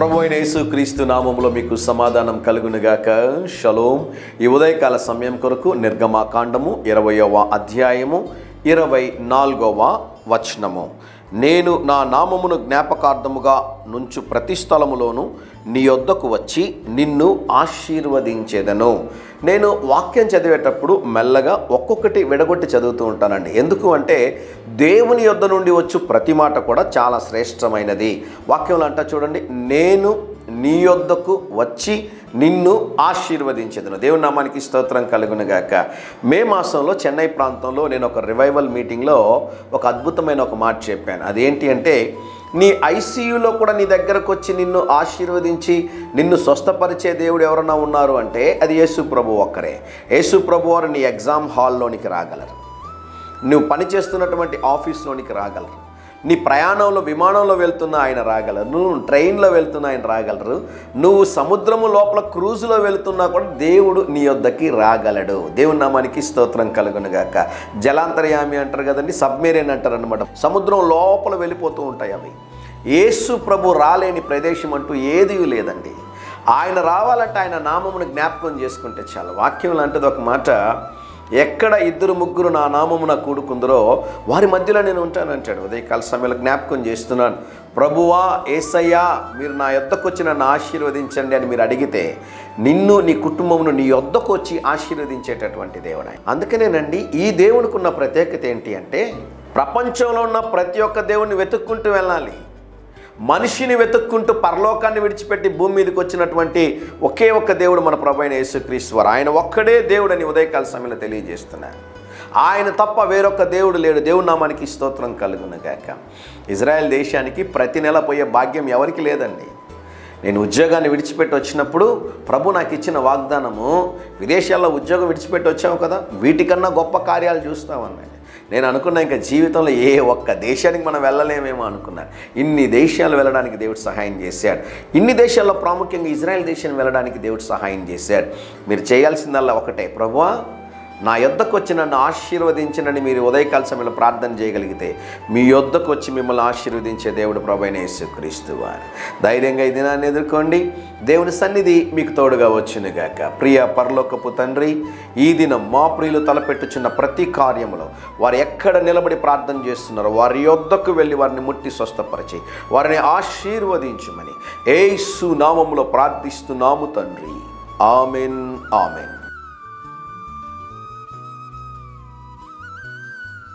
ప్రభు అయిన యేసుక్రీస్తు నామములో మీకు సమాధానం కలుగునుగాక. షలోం. ఈ ఉదయకాల సమయం కొరకు నిర్గమాకాండము 20వ అధ్యాయము 24వ వచనము. నేను నా నామమును జ్ఞాపకార్థముగా నుంచు ప్రతి స్థలములోను నీ యొద్దకు వచ్చి నిన్ను ఆశీర్వదించేదను. నేను వాక్యం చదివేటప్పుడు మెల్లగా ఒక్కొక్కటి విడగొట్టి చదువుతూ ఉంటానండి. ఎందుకు అంటే దేవుని యొద్ద నుండి వచ్చు ప్రతి మాట కూడా చాలా శ్రేష్టమైనది. వాక్యంలో అంటా చూడండి, నేను నీ యొద్దకు వచ్చి నిన్ను ఆశీర్వదించేదను. దేవుని నామానికి స్తోత్రం కలుగునుగాక. మే మాసంలో చెన్నై ప్రాంతంలో నేను ఒక రివైవల్ మీటింగ్లో ఒక అద్భుతమైన ఒక మాట చెప్పాను. అదేంటి అంటే, నీ ఐసీయూలో కూడా నీ దగ్గరకు వచ్చి నిన్ను ఆశీర్వదించి నిన్ను స్వస్థపరిచే దేవుడు ఎవరన్నా ఉన్నారు అంటే అది యేసు ప్రభు ఒక్కరే. యేసు ప్రభు వారు నీ ఎగ్జామ్ హాల్లోనికి రాగలరు, నువ్వు పనిచేస్తున్నటువంటి ఆఫీస్లోనికి రాగలరు, నీ ప్రయాణంలో విమానంలో వెళ్తున్న ఆయన రాగలరు, నువ్వు ట్రైన్లో వెళ్తున్న ఆయన రాగలరు, నువ్వు సముద్రము లోపల క్రూజులో వెళ్తున్నా కూడా దేవుడు నీ యొద్దకి రాగలడు. దేవుని నామానికి స్తోత్రం కలుగునుగాక. జలాంతర్యామి అంటారు కదండి, సబ్మెరీన్ అంటారు అనమాట. సముద్రం లోపల వెళ్ళిపోతూ ఉంటాయి అవి. యేసు ప్రభు రాలేని ప్రదేశం అంటూ ఏదీ లేదండి. ఆయన రావాలంటే ఆయన నామమును జ్ఞాపకం చేసుకుంటే చాలు. వాక్యం లాంటిది ఒక మాట, ఎక్కడ ఇద్దరు ముగ్గురు నా నామమున కూడుకుందరో వారి మధ్యలో నేను ఉంటానంటాడు. ఉదయకాల సమయంలో జ్ఞాపకం చేస్తున్నాను. ప్రభువా, యేసయ్యా, మీరు నా యొద్దకు వచ్చి నన్ను ఆశీర్వదించండి అని మీరు అడిగితే నిన్ను నీ కుటుంబమును నీ యొద్దకు వచ్చి ఆశీర్వదించేటటువంటి దేవుడు. అందుకనేనండి ఈ దేవునికి ఉన్న ప్రత్యేకత ఏంటి అంటే, ప్రపంచంలో ఉన్న ప్రతి ఒక్క దేవుడిని వెతుక్కుంటూ వెళ్ళాలి. మనిషిని వెతుక్కుంటూ పరలోకాన్ని విడిచిపెట్టి భూమి మీదకి వచ్చినటువంటి ఒకే ఒక్క దేవుడు మన ప్రభు అయిన యేసుక్రీస్తు వారు. ఆయన ఒక్కడే దేవుడు అని ఉదయకాల సమయంలో తెలియజేస్తున్నారు. ఆయన తప్ప వేరొక దేవుడు లేడు. దేవుని నామానికి స్తోత్రం కలుగునుగాక. ఇజ్రాయెల్ దేశానికి ప్రతి నెల పోయే భాగ్యం ఎవరికి లేదండి. నేను ఉద్యోగాన్ని విడిచిపెట్టి వచ్చినప్పుడు ప్రభు నాకు ఇచ్చిన వాగ్దానము, విదేశాల్లో ఉద్యోగం విడిచిపెట్టి వచ్చాము కదా, వీటికన్నా గొప్ప కార్యాలు చూస్తామన్నాడు. నేను అనుకున్నా ఇంకా జీవితంలో ఏ ఒక్క దేశానికి మనం వెళ్ళలేమేమో అనుకున్నాను. ఇన్ని దేశాలు వెళ్ళడానికి దేవుడు సహాయం చేశాడు. ఇన్ని దేశాల్లో ప్రాముఖ్యంగా ఇజ్రాయెల్ దేశాన్ని వెళ్ళడానికి దేవుడు సహాయం చేశాడు. మీరు చేయాల్సిందల్లా ఒకటే, ప్రభువా నా యొద్దకు వచ్చి నన్ను ఆశీర్వదించనని మీరు ఉదయకాల సమయంలో ప్రార్థన చేయగలిగితే మీ యొద్దకు వచ్చి మిమ్మల్ని ఆశీర్వదించే దేవుడు ప్రభు అయిన యేసుక్రీస్తు వారు. ధైర్యంగా ఈ దినాన్ని ఎదుర్కోండి. దేవుని సన్నిధి మీకు తోడుగా వచ్చునుగాక. ప్రియ పరలోకపు తండ్రి, ఈ దినం మా ప్రియులు తలపెట్టుచున్న ప్రతి కార్యములో వారు ఎక్కడ నిలబడి ప్రార్థన చేస్తున్నారో వారి యొద్దకు వెళ్ళి వారిని ముట్టి స్వస్థపరిచి వారిని ఆశీర్వదించుమని యేసు నామములో ప్రార్థిస్తున్నాము తండ్రి. Amen, amen.